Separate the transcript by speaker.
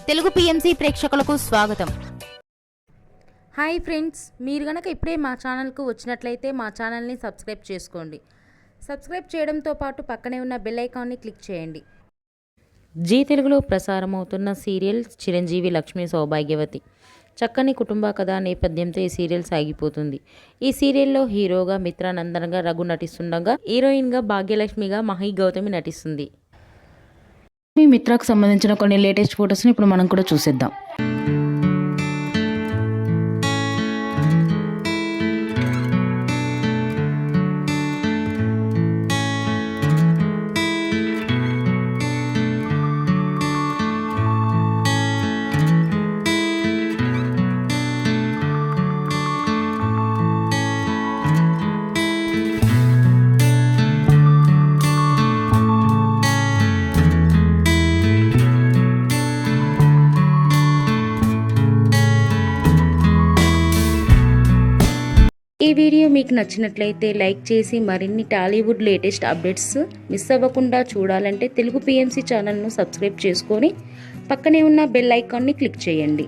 Speaker 1: Telugu PMC ప్రేక్షకులకు స్వాగతం.
Speaker 2: Hi friends, మీరు గనక ఇప్పుడే మా ఛానల్కు వచ్చినట్లయితే మా ఛానల్ని సబ్స్క్రైబ్ చేసుకోండి. సబ్స్క్రైబ్ చేయడంతో పాటు పక్కనే ఉన్న బెల్ ఐకాన్ని క్లిక్ చేయండి.
Speaker 3: జీ తెలుగులో ప్రసారమవుతున్న సీరియల్ చిరంజీవి లక్ష్మీ సౌభాగ్యవతి. చక్కని కుటుంబ కథ నేపథ్యంతో ఈ సీరియల్ సాగిపోతుంది. ఈ సీరియల్లో హీరోగా మిత్రానందన్గా రఘు నటిస్తుండగా, హీరోయిన్గా భాగ్యలక్ష్మిగా మహి గౌతమి నటిస్తుంది. మీ మిత్రకు సంబంధించిన కొన్ని లేటెస్ట్ ఫొటోస్ని ఇప్పుడు మనం కూడా చూసేద్దాం. ఈ వీడియో మీకు నచ్చినట్లయితే లైక్ చేసి మరిన్ని టాలీవుడ్ లేటెస్ట్ అప్డేట్స్ మిస్ అవ్వకుండా చూడాలంటే తెలుగు పిఎంసి ఛానల్ను సబ్స్క్రైబ్ చేసుకొని పక్కనే ఉన్న బెల్ ఐకాన్ని క్లిక్ చేయండి.